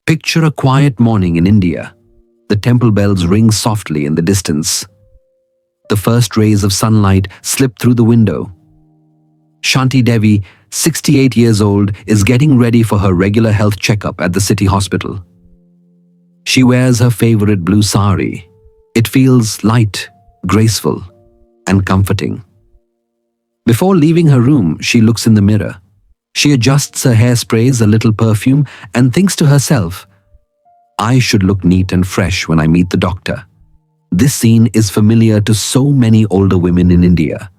Picture a quiet morning in India. The temple bells ring softly in the distance. The first rays of sunlight slip through the window. Shanti Devi, 68 years old, is getting ready for her regular health checkup at the city hospital. She wears her favorite blue sari. It feels light, graceful, and comforting. Before leaving her room, she looks in the mirror. She adjusts her hairsprays, a little perfume, and thinks to herself, I should look neat and fresh when I meet the doctor. This scene is familiar to so many older women in India.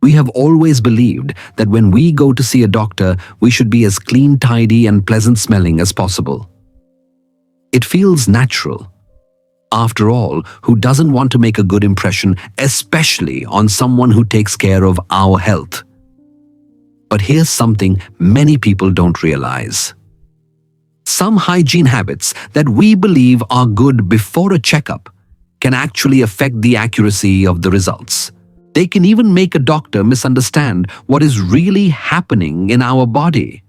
We have always believed that when we go to see a doctor, we should be as clean, tidy, and pleasant smelling as possible. It feels natural. After all, who doesn't want to make a good impression, especially on someone who takes care of our health? But here's something many people don't realize. Some hygiene habits that we believe are good before a checkup can actually affect the accuracy of the results. They can even make a doctor misunderstand what is really happening in our body.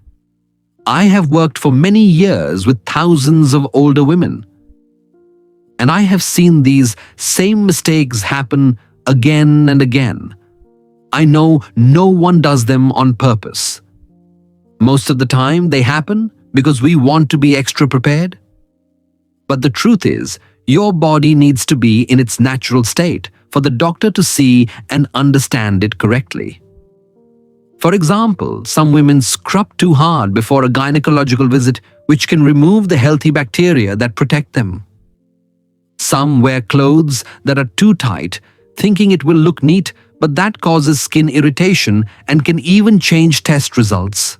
I have worked for many years with thousands of older women, and I have seen these same mistakes happen again and again. I know no one does them on purpose. Most of the time they happen because we want to be extra prepared. But the truth is, your body needs to be in its natural state for the doctor to see and understand it correctly. For example, some women scrub too hard before a gynecological visit, which can remove the healthy bacteria that protect them. Some wear clothes that are too tight, thinking it will look neat, but that causes skin irritation and can even change test results.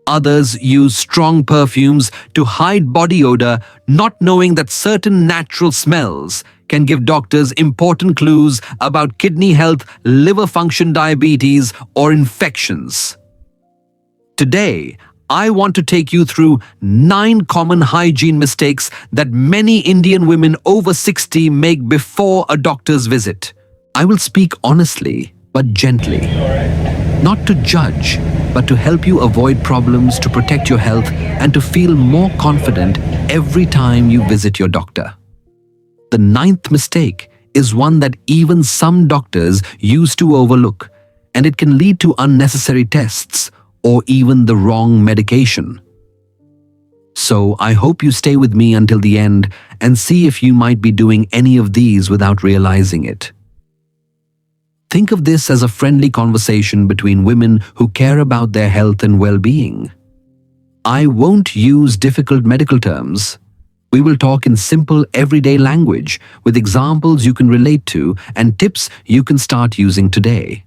Others use strong perfumes to hide body odor, not knowing that certain natural smells can give doctors important clues about kidney health, liver function, diabetes, or infections. Today, I want to take you through 9 common hygiene mistakes that many Indian women over 60 make before a doctor's visit. I will speak honestly but gently, not to judge, but to help you avoid problems, to protect your health, and to feel more confident every time you visit your doctor. The 9th mistake is one that even some doctors used to overlook, and it can lead to unnecessary tests or even the wrong medication. So I hope you stay with me until the end and see if you might be doing any of these without realizing it. Think of this as a friendly conversation between women who care about their health and well-being. I won't use difficult medical terms. We will talk in simple, everyday language with examples you can relate to and tips you can start using today.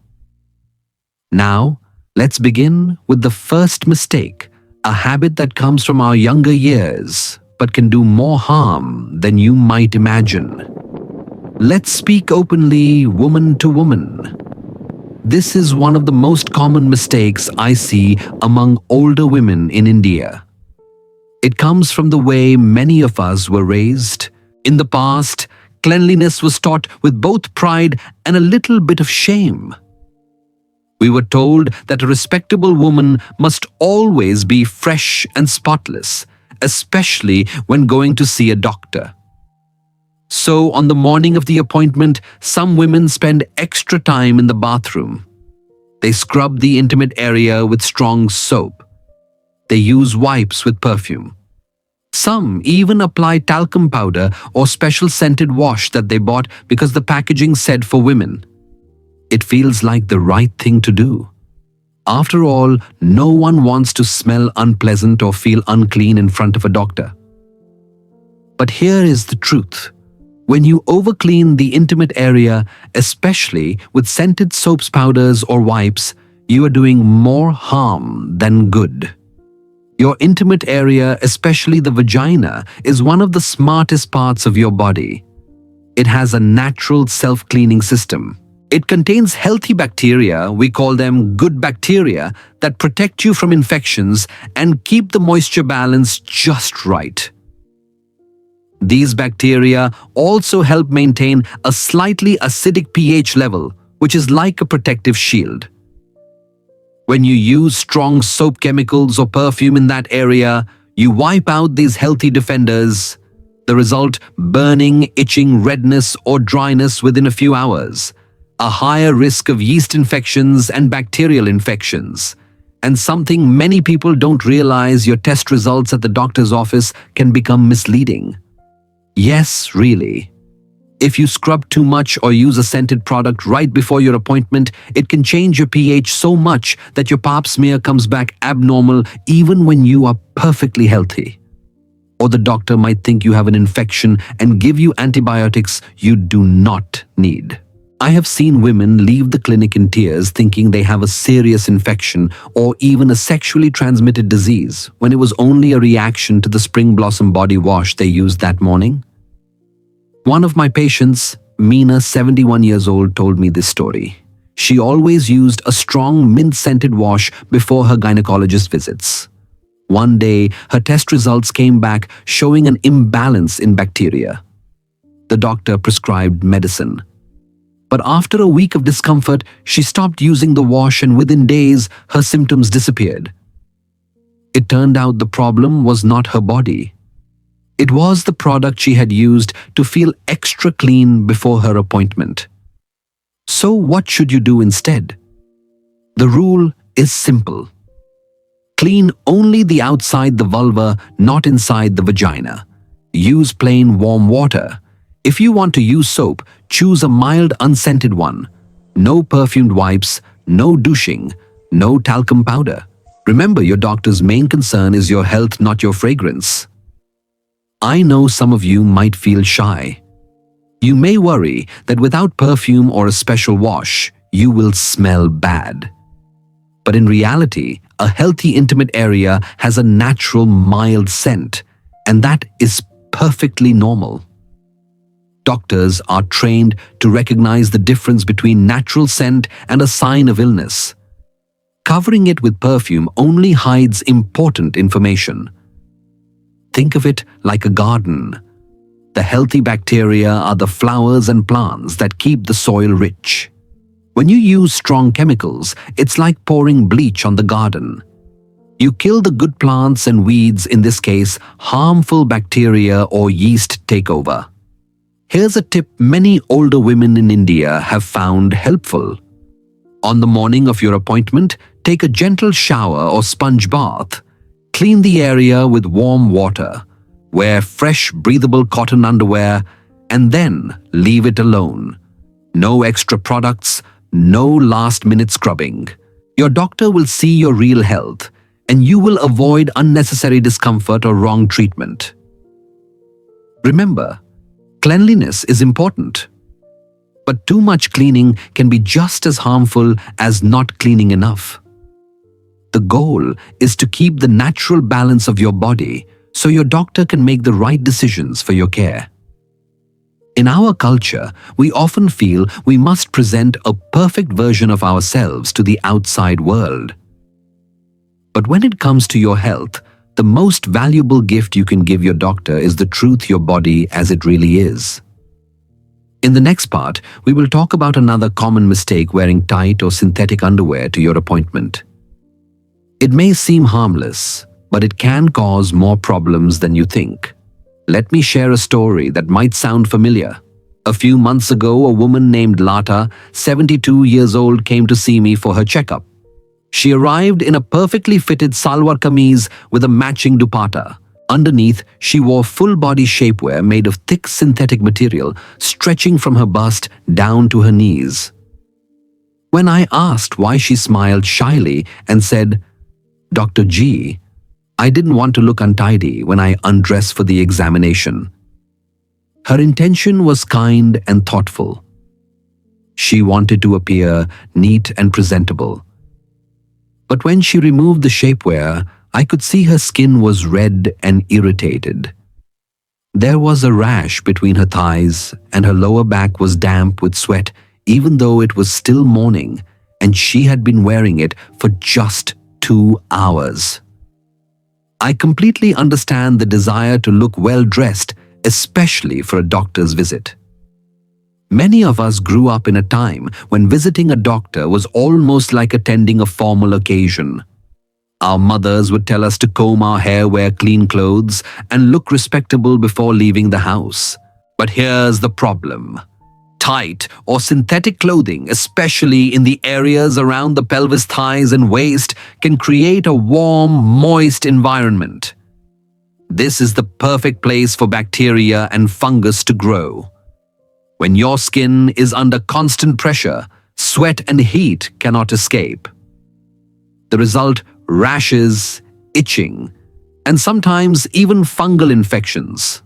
Now, let's begin with the first mistake, a habit that comes from our younger years but can do more harm than you might imagine. Let's speak openly, woman to woman. This is one of the most common mistakes I see among older women in India. It comes from the way many of us were raised. In the past, cleanliness was taught with both pride and a little bit of shame. We were told that a respectable woman must always be fresh and spotless, especially when going to see a doctor. So on the morning of the appointment, some women spend extra time in the bathroom. They scrub the intimate area with strong soap. They use wipes with perfume. Some even apply talcum powder or special scented wash that they bought because the packaging said for women. It feels like the right thing to do. After all, no one wants to smell unpleasant or feel unclean in front of a doctor. But here is the truth. When you overclean the intimate area, especially with scented soaps, powders, or wipes, you are doing more harm than good. Your intimate area, especially the vagina, is one of the smartest parts of your body. It has a natural self-cleaning system. It contains healthy bacteria, we call them good bacteria, that protect you from infections and keep the moisture balance just right. These bacteria also help maintain a slightly acidic pH level, which is like a protective shield. When you use strong soap chemicals or perfume in that area, You wipe out these healthy defenders. The result, burning, itching, redness, or dryness within a few hours. A higher risk of yeast infections and bacterial infections. And something many people don't realize, your test results at the doctor's office can become misleading. Yes, really. If you scrub too much or use a scented product right before your appointment, it can change your pH so much that your pap smear comes back abnormal even when you are perfectly healthy. Or the doctor might think you have an infection and give you antibiotics you do not need. I have seen women leave the clinic in tears thinking they have a serious infection or even a sexually transmitted disease when it was only a reaction to the spring blossom body wash they used that morning. One of my patients, Meena, 71 years old, told me this story. She always used a strong mint-scented wash before her gynecologist visits. One day, her test results came back showing an imbalance in bacteria. The doctor prescribed medicine. But after a week of discomfort, she stopped using the wash and within days, her symptoms disappeared. It turned out the problem was not her body. It was the product she had used to feel extra clean before her appointment. So what should you do instead? The rule is simple. Clean only the outside the vulva, not inside the vagina. Use plain warm water. If you want to use soap, choose a mild unscented one. No perfumed wipes, no douching, no talcum powder. Remember, your doctor's main concern is your health, not your fragrance. I know some of you might feel shy. You may worry that without perfume or a special wash, you will smell bad. But in reality, a healthy intimate area has a natural mild scent, and that is perfectly normal. Doctors are trained to recognize the difference between natural scent and a sign of illness. Covering it with perfume only hides important information. Think of it like a garden. The healthy bacteria are the flowers and plants that keep the soil rich. When you use strong chemicals, it's like pouring bleach on the garden. You kill the good plants and weeds, in this case, harmful bacteria or yeast take over. Here's a tip many older women in India have found helpful. On the morning of your appointment, take a gentle shower or sponge bath. Clean the area with warm water. Wear fresh, breathable cotton underwear, and then leave it alone. No extra products, no last-minute scrubbing. Your doctor will see your real health, and you will avoid unnecessary discomfort or wrong treatment. Remember, cleanliness is important. But too much cleaning can be just as harmful as not cleaning enough. The goal is to keep the natural balance of your body so your doctor can make the right decisions for your care. In our culture, we often feel we must present a perfect version of ourselves to the outside world. But when it comes to your health, the most valuable gift you can give your doctor is the truth, your body as it really is. In the next part, we will talk about another common mistake: wearing tight or synthetic underwear to your appointment. It may seem harmless, but it can cause more problems than you think. Let me share a story that might sound familiar. A few months ago, a woman named Lata, 72 years old, came to see me for her checkup. She arrived in a perfectly fitted salwar kameez with a matching dupatta. Underneath, she wore full-body shapewear made of thick synthetic material, stretching from her bust down to her knees. When I asked why, she smiled shyly and said, "Dr. G, I didn't want to look untidy when I undressed for the examination." Her intention was kind and thoughtful. She wanted to appear neat and presentable. But when she removed the shapewear, I could see her skin was red and irritated. There was a rash between her thighs, and her lower back was damp with sweat, even though it was still morning, and she had been wearing it for just 2 hours. I completely understand the desire to look well-dressed, especially for a doctor's visit. Many of us grew up in a time when visiting a doctor was almost like attending a formal occasion. Our mothers would tell us to comb our hair, wear clean clothes, and look respectable before leaving the house. But here's the problem. Tight or synthetic clothing, especially in the areas around the pelvis, thighs, and waist, can create a warm, moist environment. This is the perfect place for bacteria and fungus to grow. When your skin is under constant pressure, sweat and heat cannot escape. The result: rashes, itching, and sometimes even fungal infections.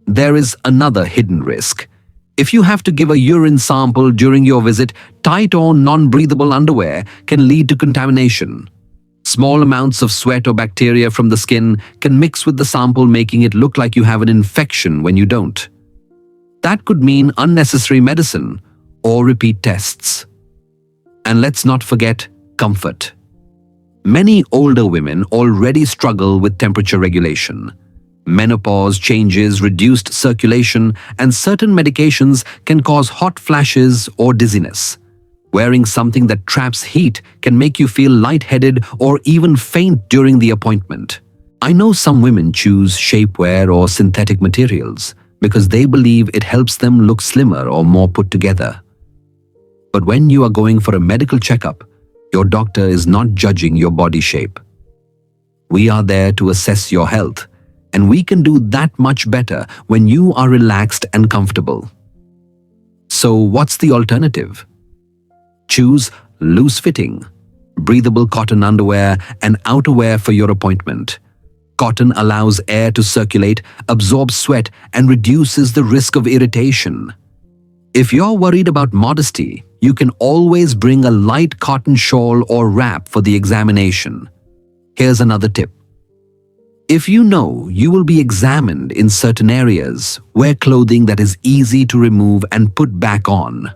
There is another hidden risk. If you have to give a urine sample during your visit, tight or non-breathable underwear can lead to contamination. Small amounts of sweat or bacteria from the skin can mix with the sample, making it look like you have an infection when you don't. That could mean unnecessary medicine or repeat tests. And let's not forget comfort. Many older women already struggle with temperature regulation. Menopause changes, reduced circulation, and certain medications can cause hot flashes or dizziness. Wearing something that traps heat can make you feel lightheaded or even faint during the appointment. I know some women choose shapewear or synthetic materials because they believe it helps them look slimmer or more put together. But when you are going for a medical checkup, your doctor is not judging your body shape. We are there to assess your health, and we can do that much better when you are relaxed and comfortable. So what's the alternative? Choose loose-fitting, breathable cotton underwear and outerwear for your appointment. Cotton allows air to circulate, absorbs sweat, and reduces the risk of irritation. If you're worried about modesty, you can always bring a light cotton shawl or wrap for the examination. Here's another tip. If you know you will be examined in certain areas, wear clothing that is easy to remove and put back on.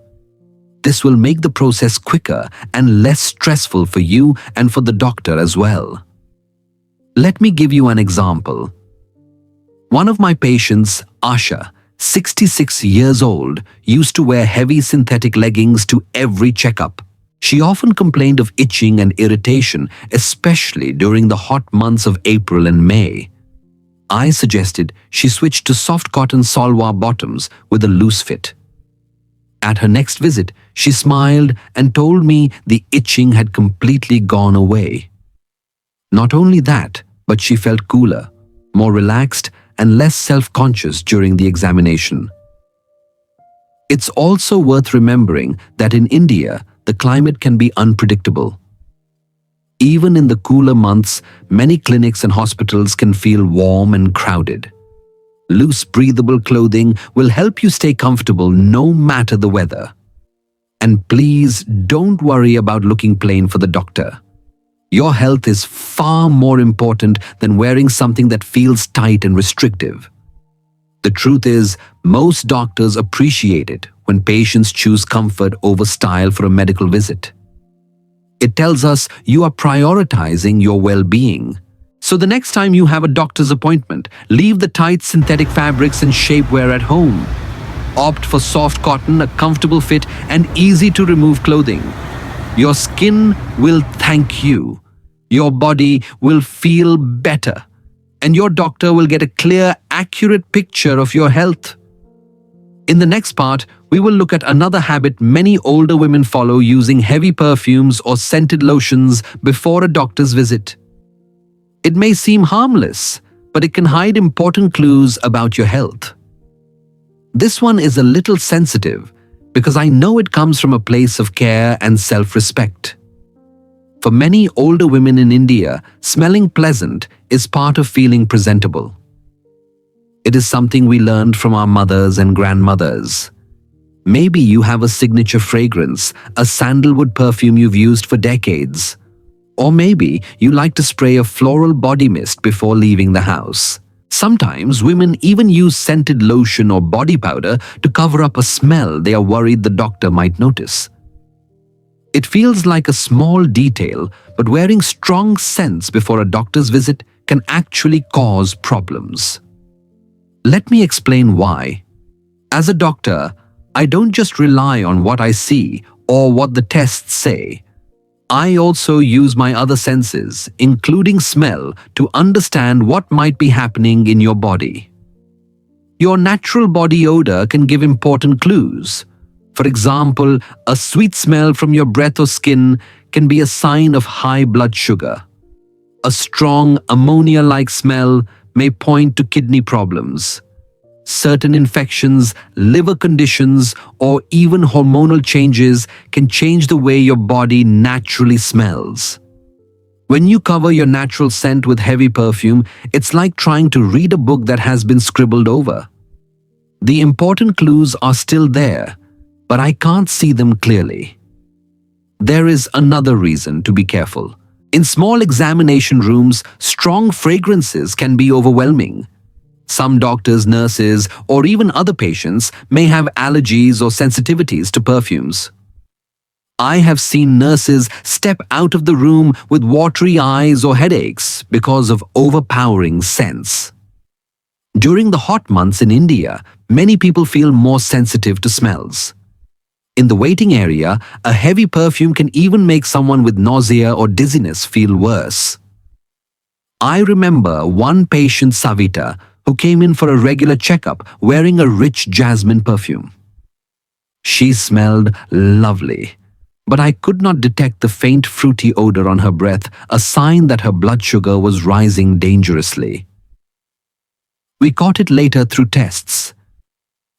This will make the process quicker and less stressful for you and for the doctor as well. Let me give you an example. One of my patients, Asha, 66 years old, used to wear heavy synthetic leggings to every checkup. She often complained of itching and irritation, especially during the hot months of April and May. I suggested she switch to soft cotton salwar bottoms with a loose fit. At her next visit, she smiled and told me the itching had completely gone away. Not only that, but she felt cooler, more relaxed, and less self-conscious during the examination. It's also worth remembering that in India, the climate can be unpredictable. Even in the cooler months, many clinics and hospitals can feel warm and crowded. Loose, breathable clothing will help you stay comfortable no matter the weather. And please don't worry about looking plain for the doctor. Your health is far more important than wearing something that feels tight and restrictive. The truth is, most doctors appreciate it when patients choose comfort over style for a medical visit. It tells us you are prioritizing your well-being. So the next time you have a doctor's appointment, leave the tight synthetic fabrics and shapewear at home. Opt for soft cotton, a comfortable fit, and easy-to-remove clothing. Your skin will thank you. Your body will feel better. And your doctor will get a clear, accurate picture of your health. In the next part, we will look at another habit many older women follow, using heavy perfumes or scented lotions before a doctor's visit. It may seem harmless, but it can hide important clues about your health. This one is a little sensitive because I know it comes from a place of care and self-respect. For many older women in India, smelling pleasant is part of feeling presentable. It is something we learned from our mothers and grandmothers. Maybe you have a signature fragrance, a sandalwood perfume you've used for decades. Or maybe you like to spray a floral body mist before leaving the house. Sometimes women even use scented lotion or body powder to cover up a smell they are worried the doctor might notice. It feels like a small detail, but wearing strong scents before a doctor's visit can actually cause problems. Let me explain why. As a doctor, I don't just rely on what I see or what the tests say. I also use my other senses, including smell, to understand what might be happening in your body. Your natural body odor can give important clues. For example, a sweet smell from your breath or skin can be a sign of high blood sugar. A strong ammonia-like smell may point to kidney problems. Certain infections, liver conditions, or even hormonal changes can change the way your body naturally smells. When you cover your natural scent with heavy perfume, it's like trying to read a book that has been scribbled over. The important clues are still there, but I can't see them clearly. There is another reason to be careful. In small examination rooms, strong fragrances can be overwhelming. Some doctors, nurses, or even other patients may have allergies or sensitivities to perfumes. I have seen nurses step out of the room with watery eyes or headaches because of overpowering scents. During the hot months in India, many people feel more sensitive to smells. In the waiting area, a heavy perfume can even make someone with nausea or dizziness feel worse. I remember one patient, Savita, who came in for a regular checkup wearing a rich jasmine perfume. She smelled lovely, but I could not detect the faint fruity odor on her breath, a sign that her blood sugar was rising dangerously. We caught it later through tests.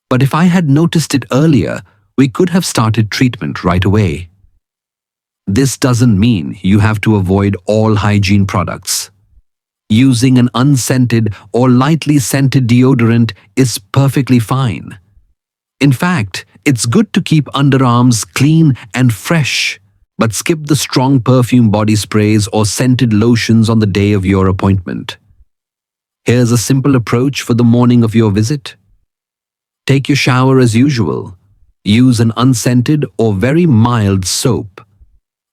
But if I had noticed it earlier, we could have started treatment right away. This doesn't mean you have to avoid all hygiene products. Using an unscented or lightly scented deodorant is perfectly fine. In fact, it's good to keep underarms clean and fresh, but skip the strong perfume body sprays or scented lotions on the day of your appointment. Here's a simple approach for the morning of your visit. Take your shower as usual. Use an unscented or very mild soap.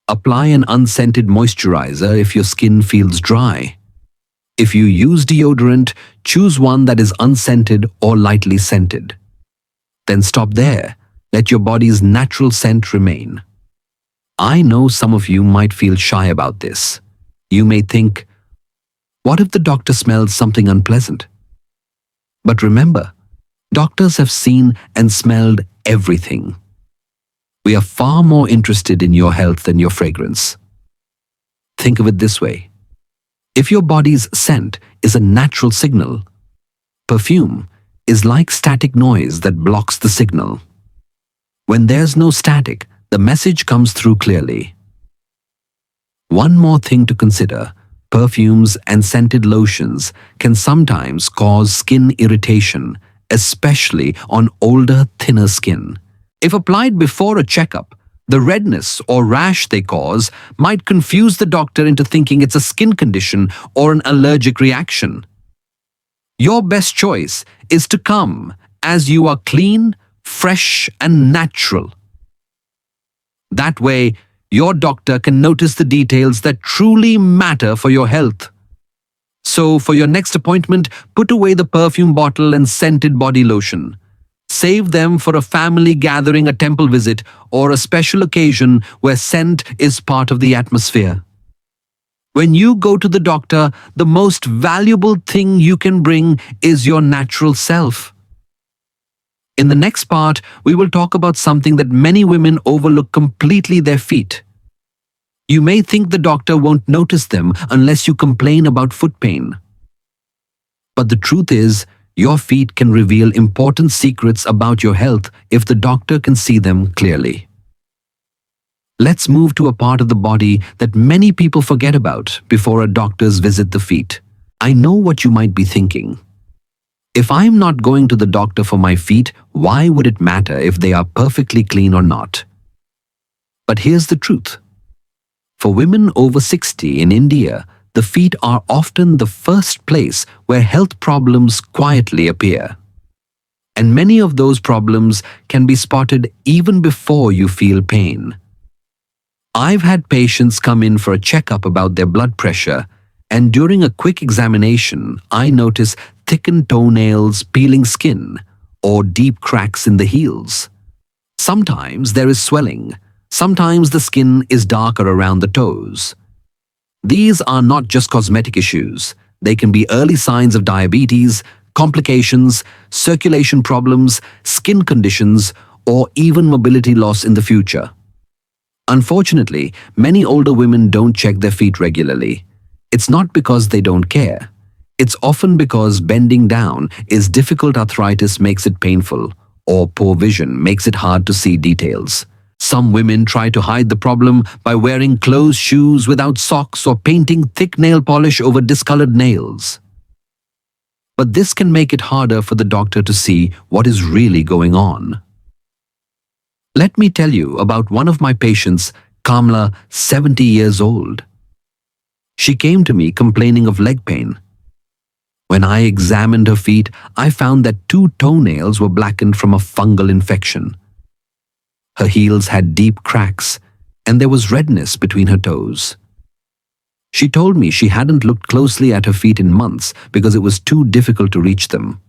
Apply an unscented moisturizer if your skin feels dry. If you use deodorant, choose one that is unscented or lightly scented. Then stop there. Let your body's natural scent remain. I know some of you might feel shy about this. You may think, what if the doctor smells something unpleasant? But remember, doctors have seen and smelled everything. We are far more interested in your health than your fragrance. Think of it this way. If your body's scent is a natural signal, perfume is like static noise that blocks the signal. When there's no static, the message comes through clearly. One more thing to consider. Perfumes and scented lotions can sometimes cause skin irritation, especially on older, thinner skin. If applied before a checkup, the redness or rash they cause might confuse the doctor into thinking it's a skin condition or an allergic reaction. Your best choice is to come as you are clean, fresh, and natural. That way, your doctor can notice the details that truly matter for your health. So, for your next appointment, put away the perfume bottle and scented body lotion. Save them for a family gathering, a temple visit, or a special occasion where scent is part of the atmosphere. When you go to the doctor, the most valuable thing you can bring is your natural self. In the next part, we will talk about something that many women overlook completely: their feet. You may think the doctor won't notice them unless you complain about foot pain. But the truth is, your feet can reveal important secrets about your health if the doctor can see them clearly. Let's move to a part of the body that many people forget about before a doctor's visit: the feet. I know what you might be thinking. If I'm not going to the doctor for my feet, why would it matter if they are perfectly clean or not? But here's the truth. For women over 60 in India, the feet are often the first place where health problems quietly appear. And many of those problems can be spotted even before you feel pain. I've had patients come in for a checkup about their blood pressure, and during a quick examination, I notice thickened toenails, peeling skin, or deep cracks in the heels. Sometimes there is swelling, Sometimes the skin is darker around the toes. These are not just cosmetic issues. They can be early signs of diabetes, complications, circulation problems, skin conditions, or even mobility loss in the future. Unfortunately, many older women don't check their feet regularly. It's not because they don't care. It's often because bending down is difficult, arthritis makes it painful, or poor vision makes it hard to see details. Some women try to hide the problem by wearing closed shoes without socks or painting thick nail polish over discolored nails. But this can make it harder for the doctor to see what is really going on. Let me tell you about one of my patients, Kamla, 70 years old. She came to me complaining of leg pain. When I examined her feet, I found that 2 toenails were blackened from a fungal infection. Her heels had deep cracks, and there was redness between her toes. She told me she hadn't looked closely at her feet in months because it was too difficult to reach them.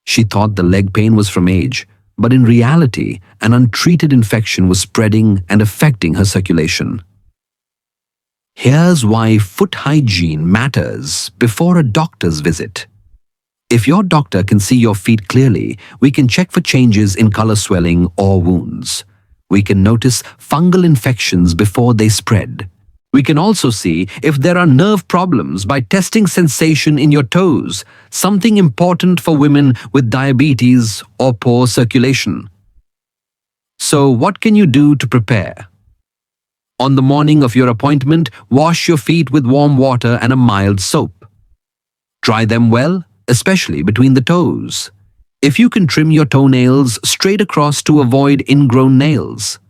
She thought the leg pain was from age, but in reality, an untreated infection was spreading and affecting her circulation. Here's why foot hygiene matters before a doctor's visit. If your doctor can see your feet clearly, we can check for changes in color, swelling, or wounds. We can notice fungal infections before they spread. We can also see if there are nerve problems by testing sensation in your toes, something important for women with diabetes or poor circulation. So, what can you do to prepare? On the morning of your appointment, wash your feet with warm water and a mild soap. Dry them well, especially between the toes. If you can trim your toenails straight across to avoid ingrown nails.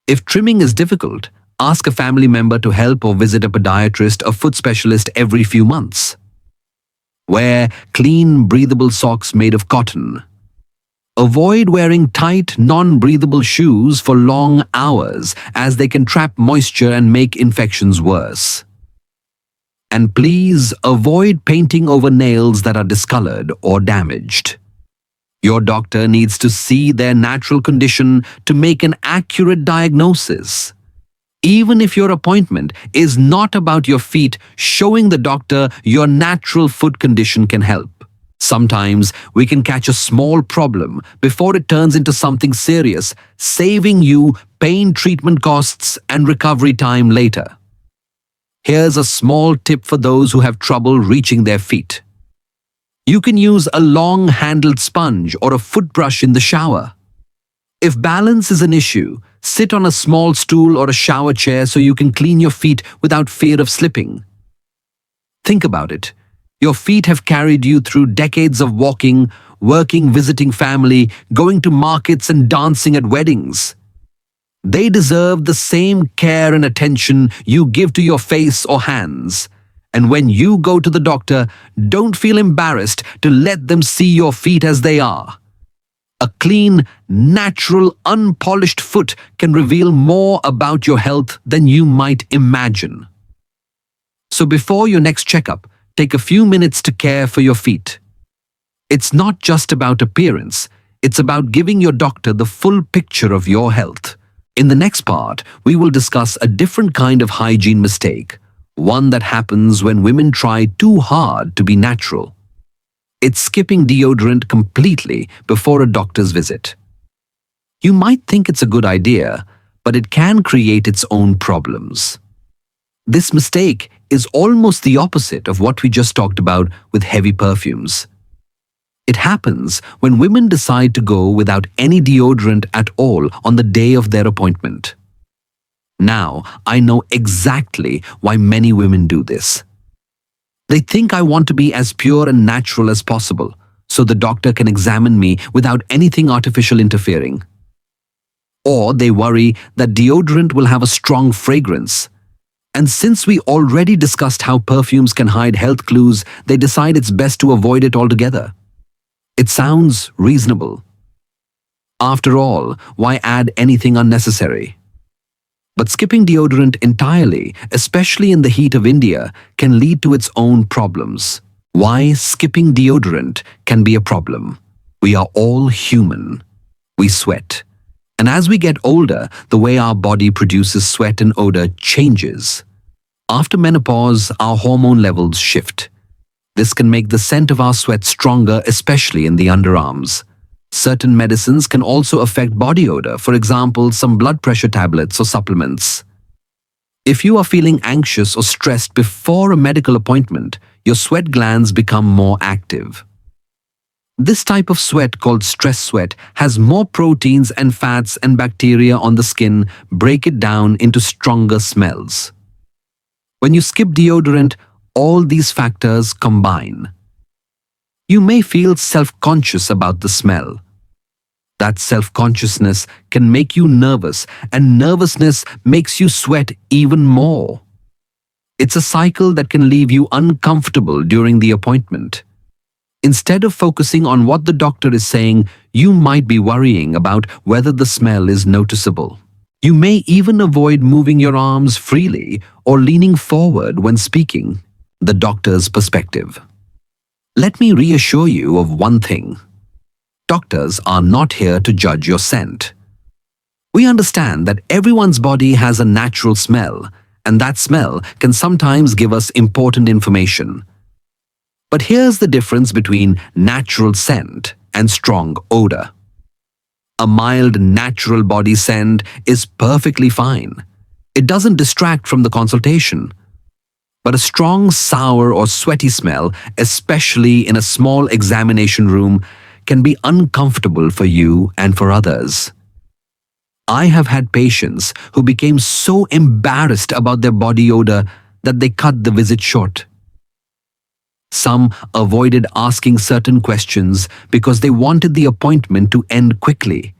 If trimming is difficult, ask a family member to help or visit a podiatrist or foot specialist every few months. Wear clean, breathable socks made of cotton. Avoid wearing tight, non-breathable shoes for long hours as they can trap moisture and make infections worse. And please avoid painting over nails that are discolored or damaged. Your doctor needs to see their natural condition to make an accurate diagnosis. Even if your appointment is not about your feet, showing the doctor your natural foot condition can help. Sometimes we can catch a small problem before it turns into something serious, saving you pain treatment costs and recovery time later. Here's a small tip for those who have trouble reaching their feet. You can use a long-handled sponge or a foot brush in the shower. If balance is an issue, sit on a small stool or a shower chair so you can clean your feet without fear of slipping. Think about it. Your feet have carried you through decades of walking, working, visiting family, going to markets and dancing at weddings. They deserve the same care and attention you give to your face or hands. And when you go to the doctor, don't feel embarrassed to let them see your feet as they are. A clean, natural, unpolished foot can reveal more about your health than you might imagine. So before your next checkup, take a few minutes to care for your feet. It's not just about appearance, it's about giving your doctor the full picture of your health. In the next part, we will discuss a different kind of hygiene mistake, one that happens when women try too hard to be natural. It's skipping deodorant completely before a doctor's visit. You might think it's a good idea, but it can create its own problems. This mistake is almost the opposite of what we just talked about with heavy perfumes. It happens when women decide to go without any deodorant at all on the day of their appointment. Now, I know exactly why many women do this. They think I want to be as pure and natural as possible, so the doctor can examine me without anything artificial interfering. Or they worry that deodorant will have a strong fragrance. And since we already discussed how perfumes can hide health clues, they decide it's best to avoid it altogether. It sounds reasonable. After all, why add anything unnecessary? But skipping deodorant entirely, especially in the heat of India, can lead to its own problems. Why skipping deodorant can be a problem? We are all human. We sweat. And as we get older, the way our body produces sweat and odor changes. After menopause, our hormone levels shift. This can make the scent of our sweat stronger, especially in the underarms. Certain medicines can also affect body odor, for example, some blood pressure tablets or supplements. If you are feeling anxious or stressed before a medical appointment, your sweat glands become more active. This type of sweat, called stress sweat, has more proteins and fats, and bacteria on the skin break it down into stronger smells. When you skip deodorant, all these factors combine. You may feel self-conscious about the smell. That self-consciousness can make you nervous, and nervousness makes you sweat even more. It's a cycle that can leave you uncomfortable during the appointment. Instead of focusing on what the doctor is saying, you might be worrying about whether the smell is noticeable. You may even avoid moving your arms freely or leaning forward when speaking. The doctor's perspective. Let me reassure you of one thing. Doctors are not here to judge your scent. We understand that everyone's body has a natural smell, and that smell can sometimes give us important information. But here's the difference between natural scent and strong odor. A mild, natural body scent is perfectly fine. It doesn't distract from the consultation. But a strong, sour or sweaty smell, especially in a small examination room, can be uncomfortable for you and for others. I have had patients who became so embarrassed about their body odor that they cut the visit short. Some avoided asking certain questions because they wanted the appointment to end quickly.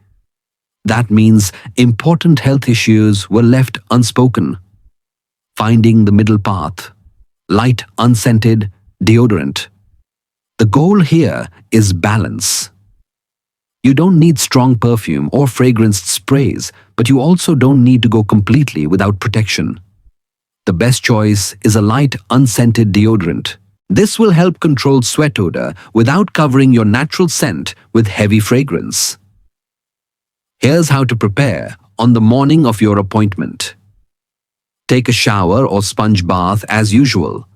That means important health issues were left unspoken. Finding the middle path. Light, unscented deodorant. The goal here is balance. You don't need strong perfume or fragranced sprays, but you also don't need to go completely without protection. The best choice is a light, unscented deodorant. This will help control sweat odor without covering your natural scent with heavy fragrance. Here's how to prepare on the morning of your appointment. Take a shower or sponge bath as usual.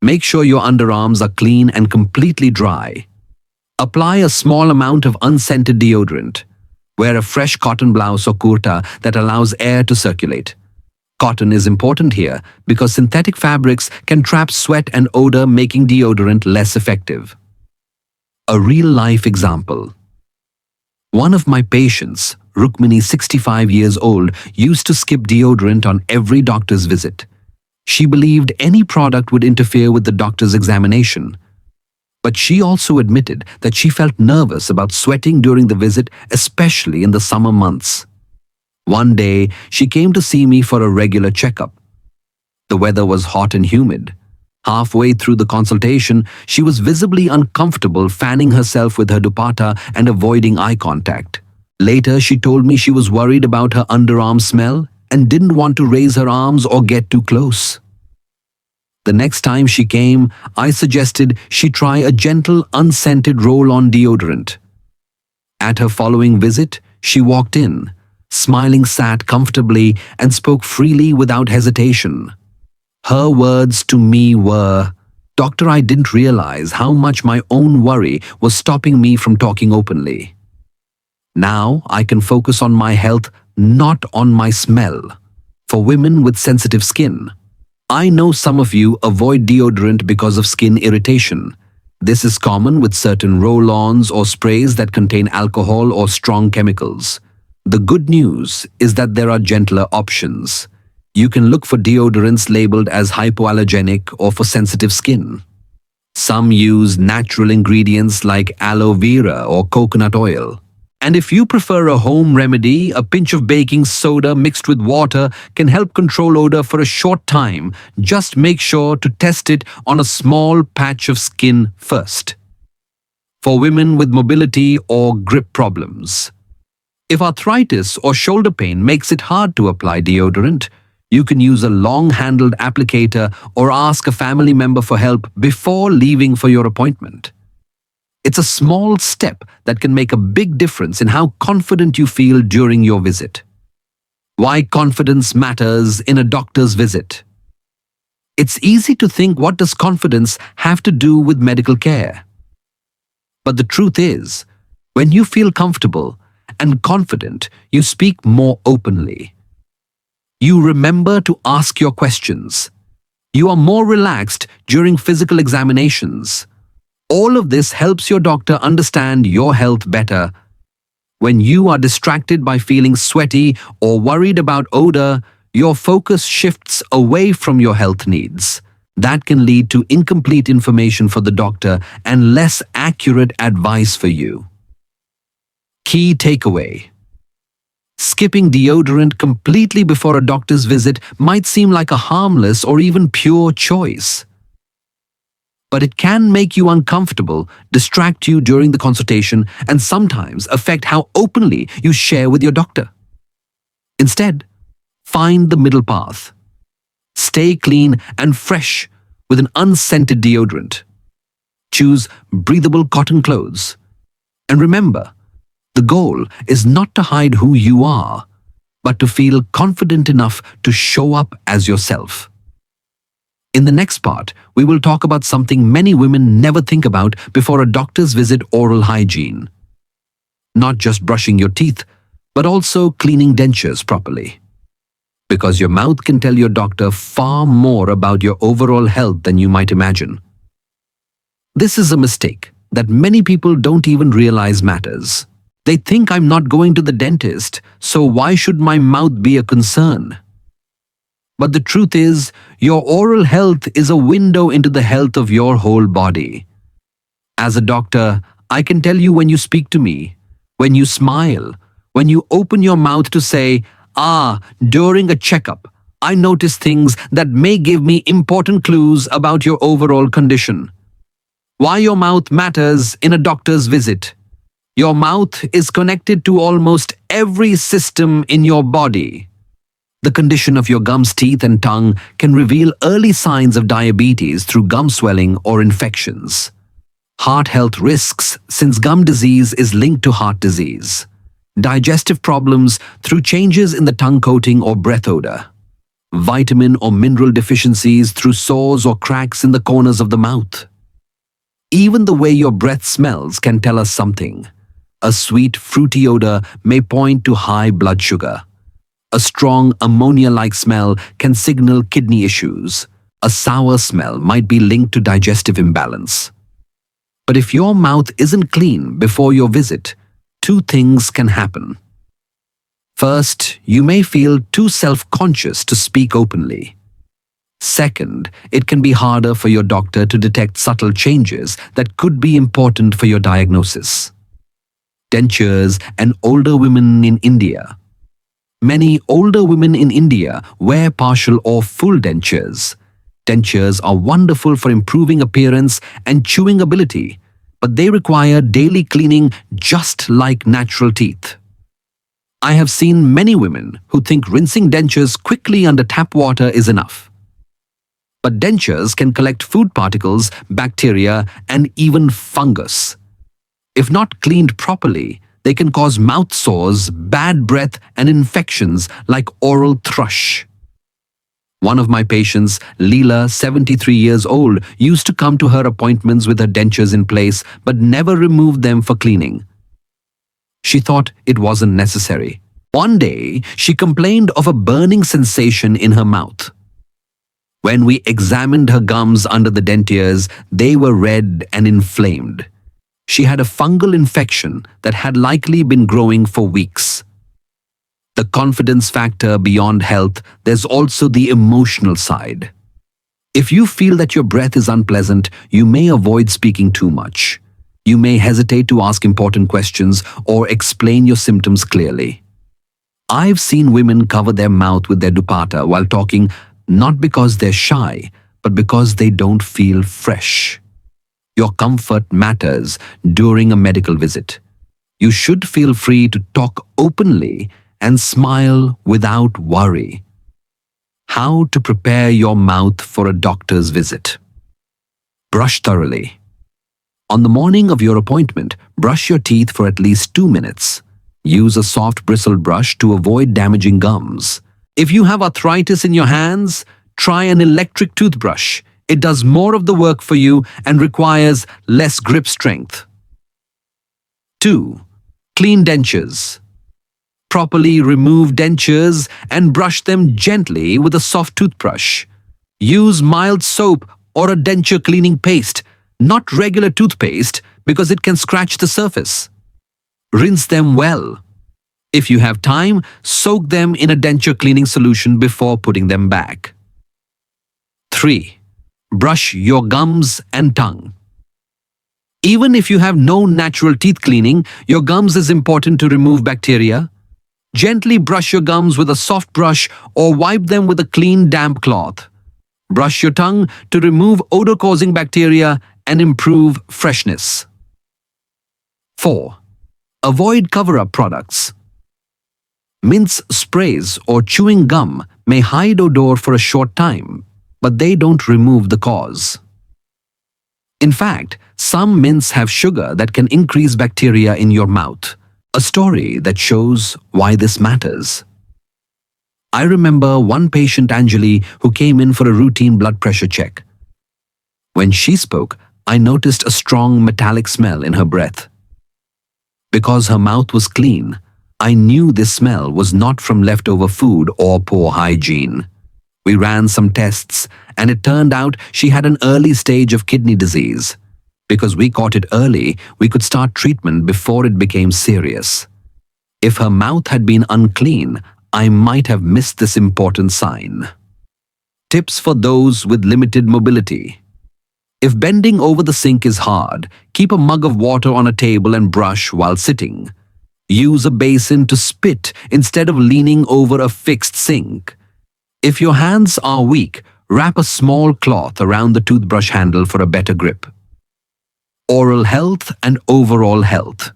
Make sure your underarms are clean and completely dry. Apply a small amount of unscented deodorant. Wear a fresh cotton blouse or kurta that allows air to circulate. Cotton is important here because synthetic fabrics can trap sweat and odor, making deodorant less effective. A real-life example. One of my patients, Rukmini, 65 years old, used to skip deodorant on every doctor's visit. She believed any product would interfere with the doctor's examination. But she also admitted that she felt nervous about sweating during the visit, especially in the summer months. One day, she came to see me for a regular checkup. The weather was hot and humid. Halfway through the consultation, she was visibly uncomfortable, fanning herself with her dupatta and avoiding eye contact. Later, she told me she was worried about her underarm smell and didn't want to raise her arms or get too close. The next time she came, I suggested she try a gentle, unscented roll-on deodorant. At her following visit, she walked in, smiling, sat comfortably, and spoke freely without hesitation. Her words to me were, "Doctor, I didn't realize how much my own worry was stopping me from talking openly. Now I can focus on my health, not on my smell." For women with sensitive skin, I know some of you avoid deodorant because of skin irritation. This is common with certain roll-ons or sprays that contain alcohol or strong chemicals. The good news is that there are gentler options. You can look for deodorants labeled as hypoallergenic or for sensitive skin. Some use natural ingredients like aloe vera or coconut oil. And if you prefer a home remedy, a pinch of baking soda mixed with water can help control odor for a short time. Just make sure to test it on a small patch of skin first. For women with mobility or grip problems, if arthritis or shoulder pain makes it hard to apply deodorant, you can use a long-handled applicator or ask a family member for help before leaving for your appointment. It's a small step that can make a big difference in how confident you feel during your visit. Why confidence matters in a doctor's visit. It's easy to think, what does confidence have to do with medical care? But the truth is, when you feel comfortable and confident, you speak more openly. You remember to ask your questions. You are more relaxed during physical examinations. All of this helps your doctor understand your health better. When you are distracted by feeling sweaty or worried about odor, your focus shifts away from your health needs. That can lead to incomplete information for the doctor and less accurate advice for you. Key takeaway: skipping deodorant completely before a doctor's visit might seem like a harmless or even pure choice. But it can make you uncomfortable, distract you during the consultation, and sometimes affect how openly you share with your doctor. Instead, find the middle path. Stay clean and fresh with an unscented deodorant. Choose breathable cotton clothes. And remember, the goal is not to hide who you are, but to feel confident enough to show up as yourself. In the next part, we will talk about something many women never think about before a doctor's visit: oral hygiene. Not just brushing your teeth, but also cleaning dentures properly. Because your mouth can tell your doctor far more about your overall health than you might imagine. This is a mistake that many people don't even realize matters. They think, I'm not going to the dentist, so why should my mouth be a concern? But the truth is, your oral health is a window into the health of your whole body. As a doctor, I can tell you when you speak to me, when you smile, when you open your mouth to say, during a checkup, I notice things that may give me important clues about your overall condition. Why your mouth matters in a doctor's visit. Your mouth is connected to almost every system in your body. The condition of your gums, teeth, and tongue can reveal early signs of diabetes through gum swelling or infections. Heart health risks, since gum disease is linked to heart disease. Digestive problems through changes in the tongue coating or breath odor. Vitamin or mineral deficiencies through sores or cracks in the corners of the mouth. Even the way your breath smells can tell us something. A sweet, fruity odor may point to high blood sugar. A strong ammonia-like smell can signal kidney issues. A sour smell might be linked to digestive imbalance. But if your mouth isn't clean before your visit, two things can happen. First, you may feel too self-conscious to speak openly. Second, it can be harder for your doctor to detect subtle changes that could be important for your diagnosis. Dentures and older women in India. Many older women in India wear partial or full dentures. Dentures are wonderful for improving appearance and chewing ability, but they require daily cleaning just like natural teeth. I have seen many women who think rinsing dentures quickly under tap water is enough. But dentures can collect food particles, bacteria, and even fungus. If not cleaned properly, they can cause mouth sores, bad breath, and infections like oral thrush. One of my patients, Leela, 73 years old, used to come to her appointments with her dentures in place but never removed them for cleaning. She thought it wasn't necessary. One day, she complained of a burning sensation in her mouth. When we examined her gums under the dentures, they were red and inflamed. She had a fungal infection that had likely been growing for weeks. The confidence factor beyond health, there's also the emotional side. If you feel that your breath is unpleasant, you may avoid speaking too much. You may hesitate to ask important questions or explain your symptoms clearly. I've seen women cover their mouth with their dupatta while talking, not because they're shy, but because they don't feel fresh. Your comfort matters during a medical visit. You should feel free to talk openly and smile without worry. How to prepare your mouth for a doctor's visit. Brush thoroughly. On the morning of your appointment, brush your teeth for at least 2 minutes. Use a soft bristled brush to avoid damaging gums. If you have arthritis in your hands, try an electric toothbrush. It does more of the work for you and requires less grip strength. 2. Clean dentures. Properly remove dentures and brush them gently with a soft toothbrush. Use mild soap or a denture cleaning paste, not regular toothpaste, because it can scratch the surface. Rinse them well. If you have time, soak them in a denture cleaning solution before putting them back. 3. Brush your gums and tongue. Even if you have no natural teeth cleaning, your gums is important to remove bacteria. Gently brush your gums with a soft brush or wipe them with a clean, damp cloth. Brush your tongue to remove odor-causing bacteria and improve freshness. 4. Avoid cover-up products. Mints, sprays, or chewing gum may hide odor for a short time, but they don't remove the cause. In fact, some mints have sugar that can increase bacteria in your mouth. A story that shows why this matters. I remember one patient, Anjali, who came in for a routine blood pressure check. When she spoke, I noticed a strong metallic smell in her breath. Because her mouth was clean, I knew this smell was not from leftover food or poor hygiene. We ran some tests, and it turned out she had an early stage of kidney disease. Because we caught it early, we could start treatment before it became serious. If her mouth had been unclean, I might have missed this important sign. Tips for those with limited mobility. If bending over the sink is hard, keep a mug of water on a table and brush while sitting. Use a basin to spit instead of leaning over a fixed sink. If your hands are weak, wrap a small cloth around the toothbrush handle for a better grip. Oral health and overall health.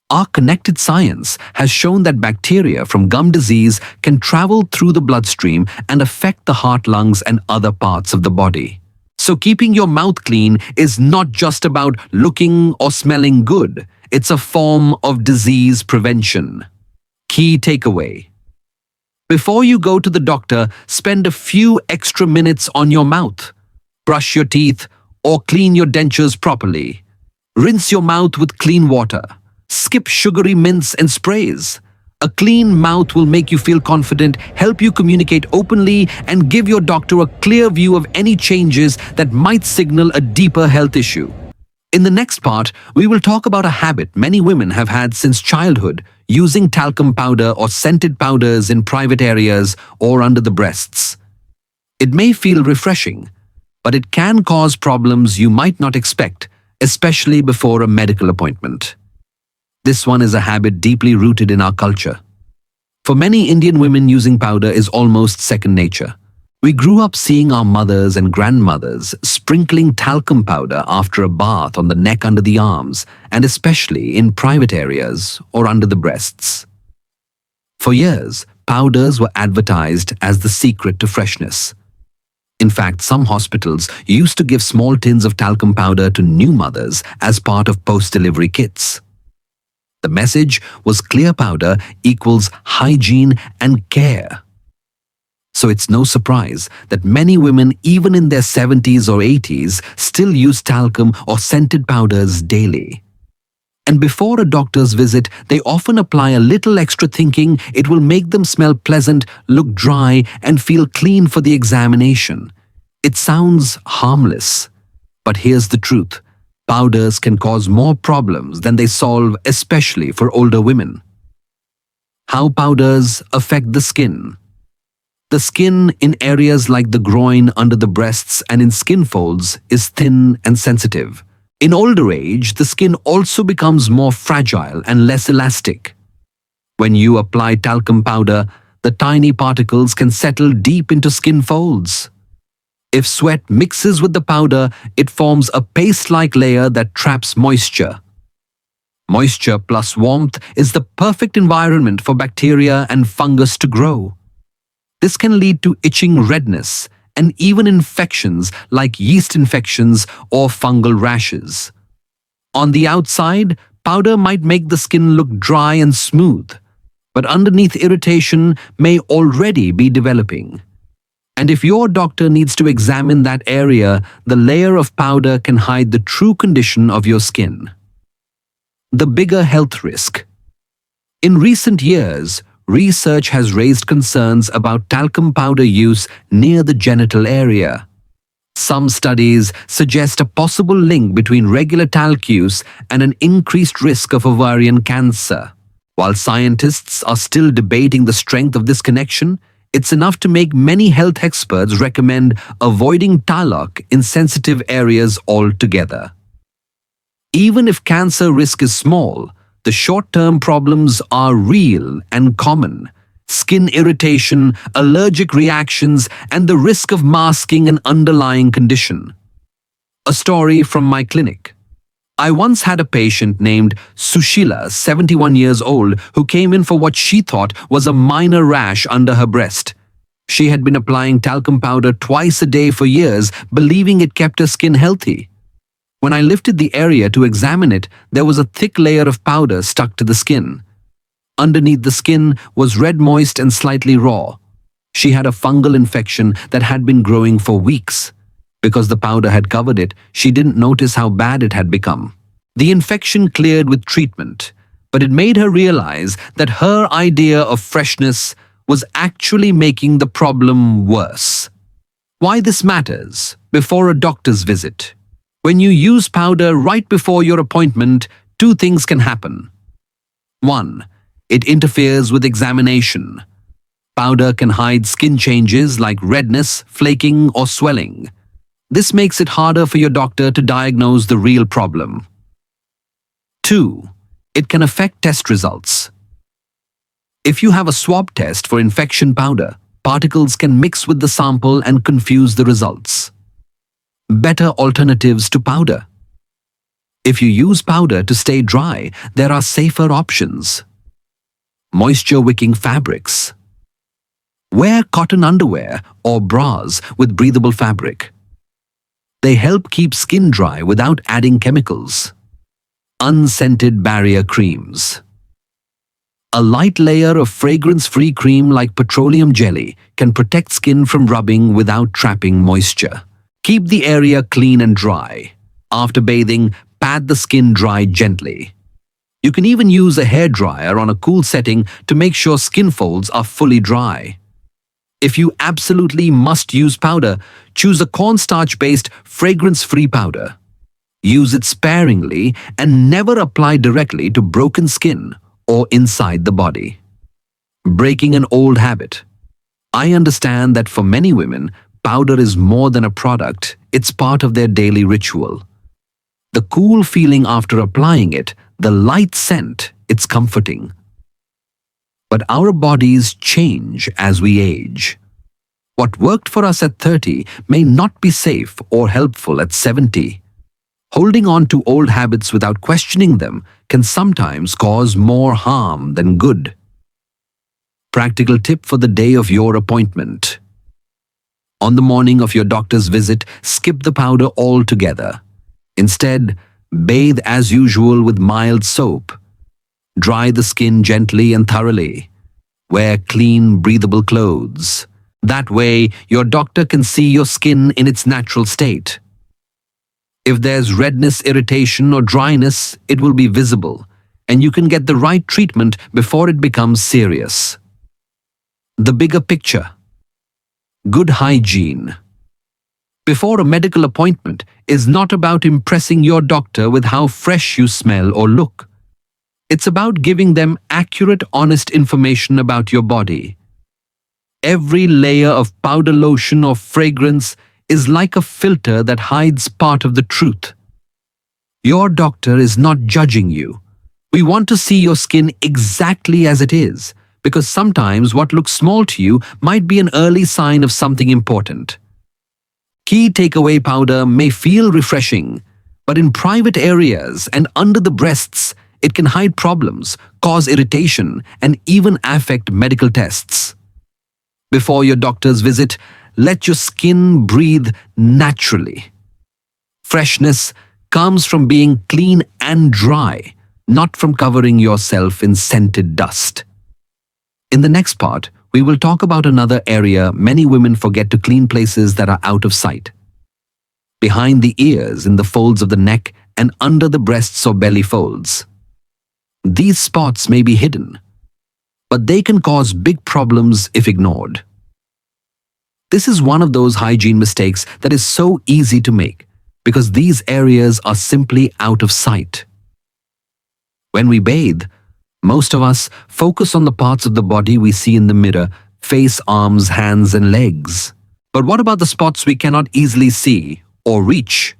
Our connected science has shown that bacteria from gum disease can travel through the bloodstream and affect the heart, lungs, and other parts of the body. So keeping your mouth clean is not just about looking or smelling good. It's a form of disease prevention. Key takeaway. Before you go to the doctor, spend a few extra minutes on your mouth. Brush your teeth or clean your dentures properly. Rinse your mouth with clean water. Skip sugary mints and sprays. A clean mouth will make you feel confident, help you communicate openly, and give your doctor a clear view of any changes that might signal a deeper health issue. In the next part, we will talk about a habit many women have had since childhood, using talcum powder or scented powders in private areas or under the breasts. It may feel refreshing, but it can cause problems you might not expect, especially before a medical appointment. This one is a habit deeply rooted in our culture. For many Indian women, using powder is almost second nature. We grew up seeing our mothers and grandmothers sprinkling talcum powder after a bath on the neck, under the arms, and especially in private areas or under the breasts. For years, powders were advertised as the secret to freshness. In fact, some hospitals used to give small tins of talcum powder to new mothers as part of post-delivery kits. The message was clear powder equals hygiene and care. So it's no surprise that many women, even in their 70s or 80s, still use talcum or scented powders daily. And before a doctor's visit, they often apply a little extra, thinking it will make them smell pleasant, look dry, and feel clean for the examination. It sounds harmless, but here's the truth. Powders can cause more problems than they solve, especially for older women. How powders affect the skin. The skin in areas like the groin, under the breasts, and in skin folds is thin and sensitive. In older age, the skin also becomes more fragile and less elastic. When you apply talcum powder, the tiny particles can settle deep into skin folds. If sweat mixes with the powder, it forms a paste-like layer that traps moisture. Moisture plus warmth is the perfect environment for bacteria and fungus to grow. This can lead to itching, redness, and even infections like yeast infections or fungal rashes. On the outside, powder might make the skin look dry and smooth, but underneath irritation may already be developing. And if your doctor needs to examine that area, the layer of powder can hide the true condition of your skin. The bigger health risk. In recent years, research has raised concerns about talcum powder use near the genital area. Some studies suggest a possible link between regular talc use and an increased risk of ovarian cancer. While scientists are still debating the strength of this connection, it's enough to make many health experts recommend avoiding talc in sensitive areas altogether. Even if cancer risk is small, the short-term problems are real and common. Skin irritation, allergic reactions, and the risk of masking an underlying condition. A story from my clinic. I once had a patient named Sushila, 71 years old, who came in for what she thought was a minor rash under her breast. She had been applying talcum powder twice a day for years, believing it kept her skin healthy. When I lifted the area to examine it, there was a thick layer of powder stuck to the skin. Underneath the skin was red, moist, and slightly raw. She had a fungal infection that had been growing for weeks. Because the powder had covered it, she didn't notice how bad it had become. The infection cleared with treatment, but it made her realize that her idea of freshness was actually making the problem worse. Why this matters? Before a doctor's visit. When you use powder right before your appointment, two things can happen. 1. It interferes with examination. Powder can hide skin changes like redness, flaking, or swelling. This makes it harder for your doctor to diagnose the real problem. 2. It can affect test results. If you have a swab test for infection powder, particles can mix with the sample and confuse the results. Better alternatives to powder. If you use powder to stay dry, there are safer options. Moisture-wicking fabrics. Wear cotton underwear or bras with breathable fabric. They help keep skin dry without adding chemicals. Unscented barrier creams. A light layer of fragrance-free cream like petroleum jelly can protect skin from rubbing without trapping moisture. Keep the area clean and dry. After bathing, pat the skin dry gently. You can even use a hairdryer on a cool setting to make sure skin folds are fully dry. If you absolutely must use powder, choose a cornstarch-based, fragrance-free powder. Use it sparingly and never apply directly to broken skin or inside the body. Breaking an old habit. I understand that for many women, powder is more than a product, it's part of their daily ritual. The cool feeling after applying it, the light scent, it's comforting. But our bodies change as we age. What worked for us at 30 may not be safe or helpful at 70. Holding on to old habits without questioning them can sometimes cause more harm than good. Practical tip for the day of your appointment. On the morning of your doctor's visit, skip the powder altogether. Instead, bathe as usual with mild soap. Dry the skin gently and thoroughly. Wear clean, breathable clothes. That way, your doctor can see your skin in its natural state. If there's redness, irritation, or dryness, it will be visible, and you can get the right treatment before it becomes serious. The bigger picture. Good hygiene. Before a medical appointment is not about impressing your doctor with how fresh you smell or look. It's about giving them accurate, honest information about your body. Every layer of powder, lotion, or fragrance is like a filter that hides part of the truth. Your doctor is not judging you. We want to see your skin exactly as it is, because sometimes what looks small to you might be an early sign of something important. Key takeaway: powder may feel refreshing, but in private areas and under the breasts, it can hide problems, cause irritation, and even affect medical tests. Before your doctor's visit, let your skin breathe naturally. Freshness comes from being clean and dry, not from covering yourself in scented dust. In the next part, we will talk about another area many women forget to clean: places that are out of sight. Behind the ears, in the folds of the neck, and under the breasts or belly folds. These spots may be hidden, but they can cause big problems if ignored. This is one of those hygiene mistakes that is so easy to make because these areas are simply out of sight. When we bathe, most of us focus on the parts of the body we see in the mirror: face, arms, hands, and legs. But what about the spots we cannot easily see or reach?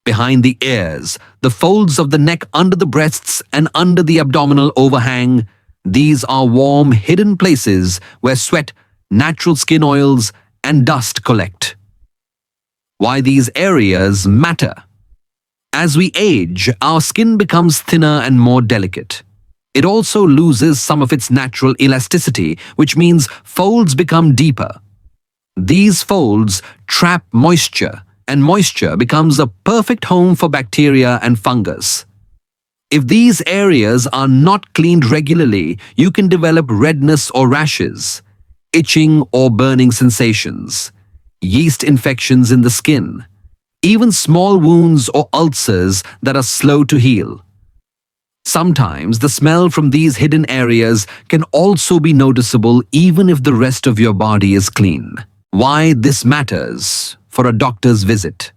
Behind the ears, the folds of the neck, under the breasts, and under the abdominal overhang. These are warm, hidden places where sweat, natural skin oils, and dust collect. Why these areas matter? As we age, our skin becomes thinner and more delicate. It also loses some of its natural elasticity, which means folds become deeper. These folds trap moisture, and moisture becomes a perfect home for bacteria and fungus. If these areas are not cleaned regularly, you can develop redness or rashes, itching or burning sensations, yeast infections in the skin, even small wounds or ulcers that are slow to heal. Sometimes the smell from these hidden areas can also be noticeable even if the rest of your body is clean. Why this matters for a doctor's visit.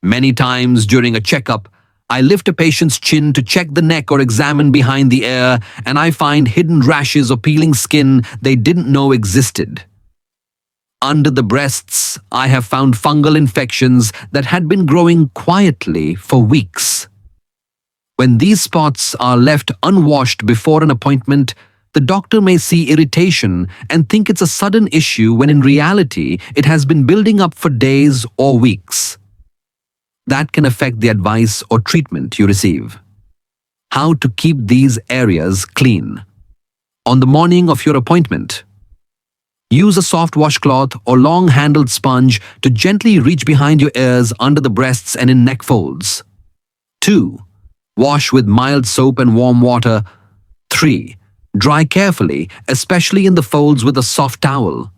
Many times during a checkup, I lift a patient's chin to check the neck or examine behind the ear, and I find hidden rashes or peeling skin they didn't know existed. Under the breasts, I have found fungal infections that had been growing quietly for weeks. When these spots are left unwashed before an appointment, the doctor may see irritation and think it's a sudden issue when in reality it has been building up for days or weeks. That can affect the advice or treatment you receive. How to keep these areas clean. On the morning of your appointment, use a soft washcloth or long-handled sponge to gently reach behind your ears, under the breasts, and in neck folds. 2. Wash with mild soap and warm water. 3. Dry carefully, especially in the folds, with a soft towel.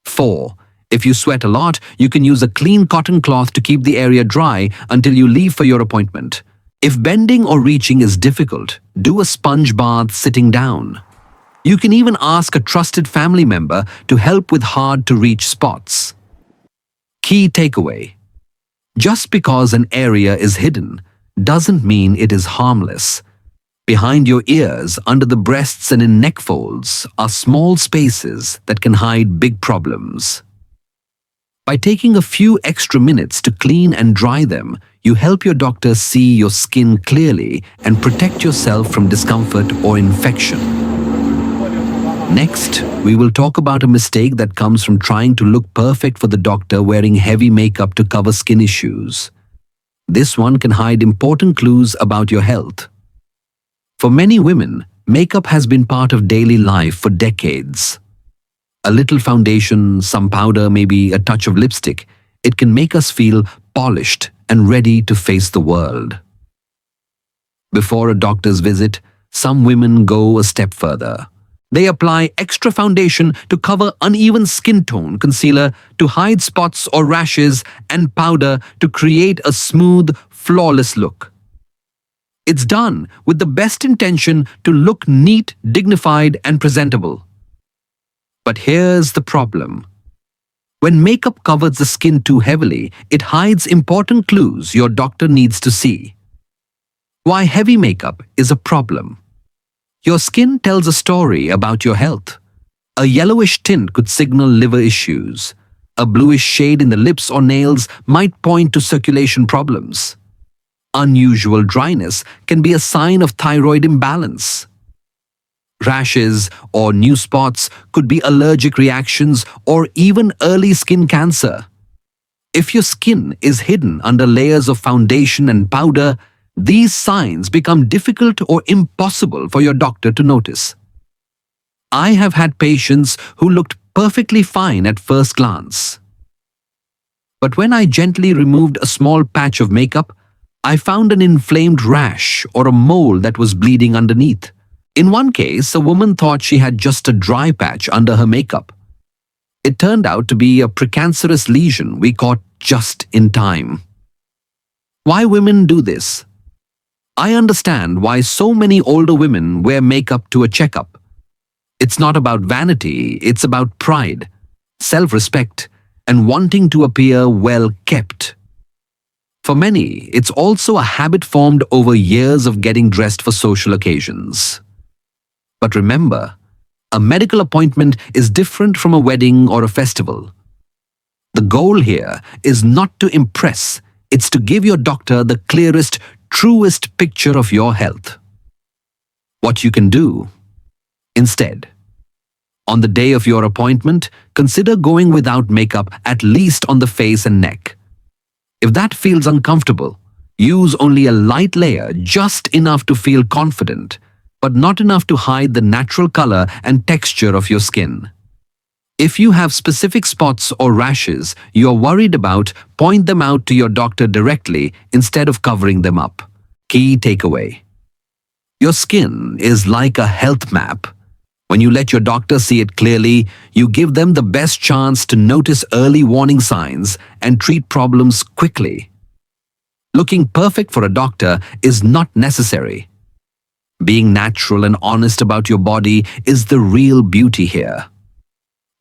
4. If you sweat a lot, you can use a clean cotton cloth to keep the area dry until you leave for your appointment. If bending or reaching is difficult, do a sponge bath sitting down. You can even ask a trusted family member to help with hard-to-reach spots. Key takeaway: just because an area is hidden doesn't mean it is harmless. Behind your ears, under the breasts, and in neck folds are small spaces that can hide big problems. By taking a few extra minutes to clean and dry them, you help your doctor see your skin clearly and protect yourself from discomfort or infection. Next, we will talk about a mistake that comes from trying to look perfect for the doctor, wearing heavy makeup to cover skin issues. This one can hide important clues about your health. For many women, makeup has been part of daily life for decades. A little foundation, some powder, maybe a touch of lipstick, it can make us feel polished and ready to face the world. Before a doctor's visit, some women go a step further. They apply extra foundation to cover uneven skin tone, concealer to hide spots or rashes, and powder to create a smooth, flawless look. It's done with the best intention to look neat, dignified, and presentable. But here's the problem. When makeup covers the skin too heavily, it hides important clues your doctor needs to see. Why heavy makeup is a problem. Your skin tells a story about your health. A yellowish tint could signal liver issues. A bluish shade in the lips or nails might point to circulation problems. Unusual dryness can be a sign of thyroid imbalance. Rashes or new spots could be allergic reactions or even early skin cancer. If your skin is hidden under layers of foundation and powder, these signs become difficult or impossible for your doctor to notice. I have had patients who looked perfectly fine at first glance. But when I gently removed a small patch of makeup, I found an inflamed rash or a mole that was bleeding underneath. In one case, a woman thought she had just a dry patch under her makeup. It turned out to be a precancerous lesion we caught just in time. Why women do this? I understand why so many older women wear makeup to a checkup. It's not about vanity, it's about pride, self-respect, and wanting to appear well kept. For many, it's also a habit formed over years of getting dressed for social occasions. But remember, a medical appointment is different from a wedding or a festival. The goal here is not to impress, it's to give your doctor the clearest, truest picture of your health. What you can do instead. On the day of your appointment, consider going without makeup, at least on the face and neck. If that feels uncomfortable, use only a light layer, just enough to feel confident, but not enough to hide the natural color and texture of your skin. If you have specific spots or rashes you're worried about, point them out to your doctor directly instead of covering them up. Key takeaway: your skin is like a health map. When you let your doctor see it clearly, you give them the best chance to notice early warning signs and treat problems quickly. Looking perfect for a doctor is not necessary. Being natural and honest about your body is the real beauty here.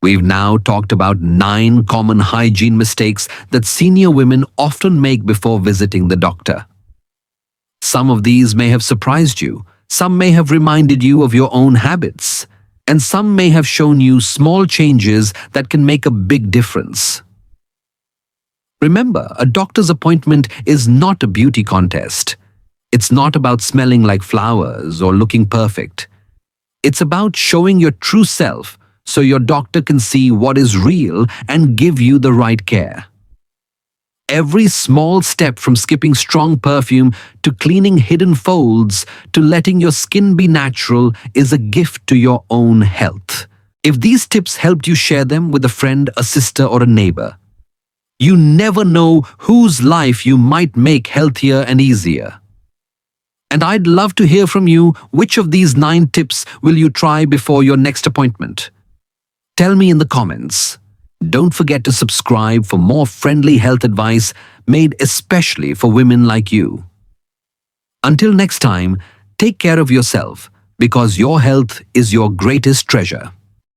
We've now talked about 9 common hygiene mistakes that senior women often make before visiting the doctor. Some of these may have surprised you, some may have reminded you of your own habits, and some may have shown you small changes that can make a big difference. Remember, a doctor's appointment is not a beauty contest. It's not about smelling like flowers or looking perfect. It's about showing your true self so your doctor can see what is real and give you the right care. Every small step, from skipping strong perfume to cleaning hidden folds to letting your skin be natural, is a gift to your own health. If these tips helped you, share them with a friend, a sister, or a neighbor. You never know whose life you might make healthier and easier. And I'd love to hear from you. Which of these 9 tips will you try before your next appointment? Tell me in the comments. Don't forget to subscribe for more friendly health advice made especially for women like you. Until next time, take care of yourself, because your health is your greatest treasure.